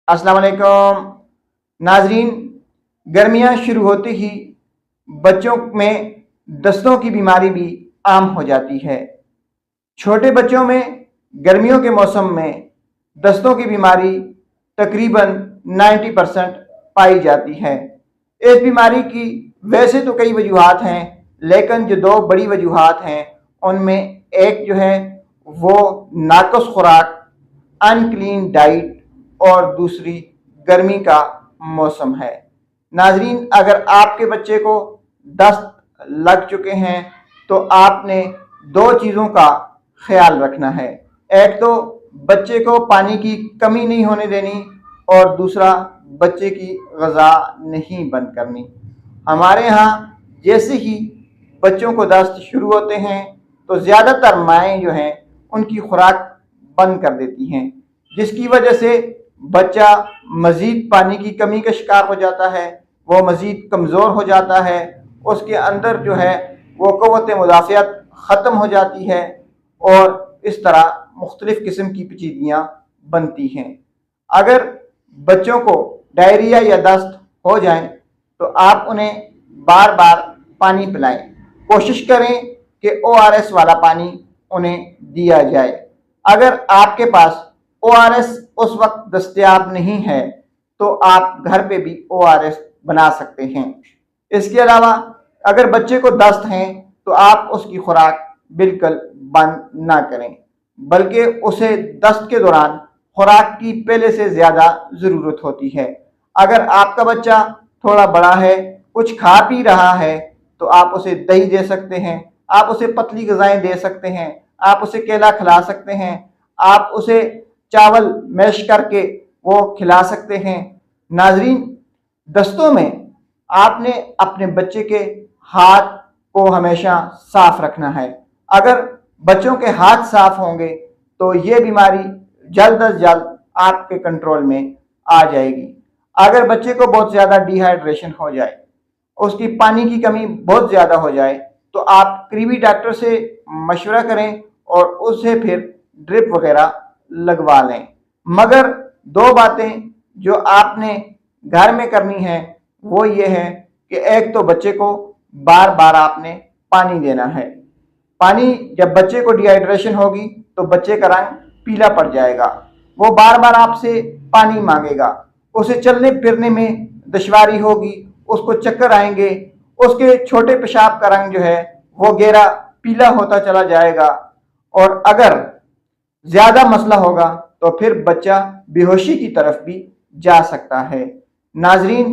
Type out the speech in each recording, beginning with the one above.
अस्सलाम वालेकुम नाजरीन। गर्मियाँ शुरू होते ही बच्चों में दस्तों की बीमारी भी आम हो जाती है। छोटे बच्चों में गर्मियों के मौसम में दस्तों की बीमारी तकरीबन 90% पाई जाती है। इस बीमारी की वैसे तो कई वजूहात हैं, लेकिन जो दो बड़ी वजूहात हैं उनमें एक जो है वो नाक़ुस खुराक, अनक्लीन डाइट, और दूसरी गर्मी का मौसम है। नाजरीन, अगर आपके बच्चे को दस्त लग चुके हैं तो आपने दो चीज़ों का ख्याल रखना है। एक तो बच्चे को पानी की कमी नहीं होने देनी, और दूसरा बच्चे की ग़िज़ा नहीं बंद करनी। हमारे यहाँ जैसे ही बच्चों को दस्त शुरू होते हैं तो ज़्यादातर माएँ जो हैं उनकी खुराक बंद कर देती हैं, जिसकी वजह से बच्चा मज़ीद पानी की कमी का शिकार हो जाता है, वो मज़ीद कमज़ोर हो जाता है, उसके अंदर जो है वो क़ुव्वत मुदाफ़ियत ख़त्म हो जाती है, और इस तरह मुख्तलिफ़ किस्म की पेचीदगियाँ बनती हैं। अगर बच्चों को डायरिया या दस्त हो जाए तो आप उन्हें बार बार पानी पिलाएं। कोशिश करें कि ORS वाला पानी उन्हें दिया जाए। अगर आपके पास ORS उस वक्त दस्तयाब नहीं है तो आप घर पे भी ORS बना सकते हैं। इसके अलावा अगर बच्चे को दस्त हैं तो आप उसकी खुराक बिल्कुल बंद ना करें, बल्कि उसे दस्त के दौरान खुराक की पहले से ज़्यादा ज़रूरत होती है। अगर आपका बच्चा थोड़ा बड़ा है, कुछ खा पी रहा है, तो आप उसे दही दे सकते हैं, आप उसे पतली ग़िज़ाएँ दे सकते हैं, आप उसे केला खिला सकते हैं, आप उसे चावल मैश करके वो खिला सकते हैं। नाजरीन, दस्तों में आपने अपने बच्चे के हाथ को हमेशा साफ रखना है। अगर बच्चों के हाथ साफ होंगे तो ये बीमारी जल्द अज जल्द आपके कंट्रोल में आ जाएगी। अगर बच्चे को बहुत ज़्यादा डिहाइड्रेशन हो जाए, उसकी पानी की कमी बहुत ज़्यादा हो जाए, तो आप करीबी डॉक्टर से मशवरा करें और उससे फिर ड्रिप वगैरह लगवा लें। मगर दो बातें जो आपने घर में करनी है वो ये है कि एक तो बच्चे को बार बार आपने पानी देना है। पानी जब बच्चे को डिहाइड्रेशन होगी तो बच्चे का रंग पीला पड़ जाएगा, वो बार बार आपसे पानी मांगेगा, उसे चलने फिरने में दुश्वारी होगी, उसको चक्कर आएंगे, उसके छोटे पेशाब का रंग जो है वो गहरा पीला होता चला जाएगा, और अगर ज़्यादा मसला होगा तो फिर बच्चा बेहोशी की तरफ भी जा सकता है। नाजरीन,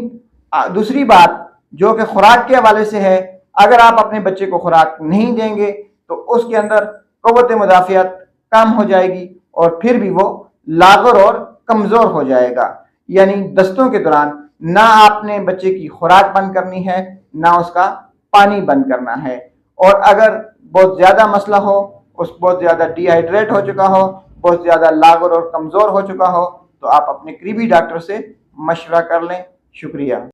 दूसरी बात जो कि खुराक के हवाले से है, अगर आप अपने बच्चे को खुराक नहीं देंगे तो उसके अंदर क़ुव्वत मुदाफ़ियत कम हो जाएगी और फिर भी वो लाग़र और कमज़ोर हो जाएगा। यानी दस्तों के दौरान ना आपने बच्चे की खुराक बंद करनी है, ना उसका पानी बंद करना है। और अगर बहुत ज़्यादा मसला हो, उस बहुत ज़्यादा डिहाइड्रेट हो चुका हो, बहुत ज़्यादा लाग़र और कमज़ोर हो चुका हो, तो आप अपने करीबी डॉक्टर से मशवरा कर लें। शुक्रिया।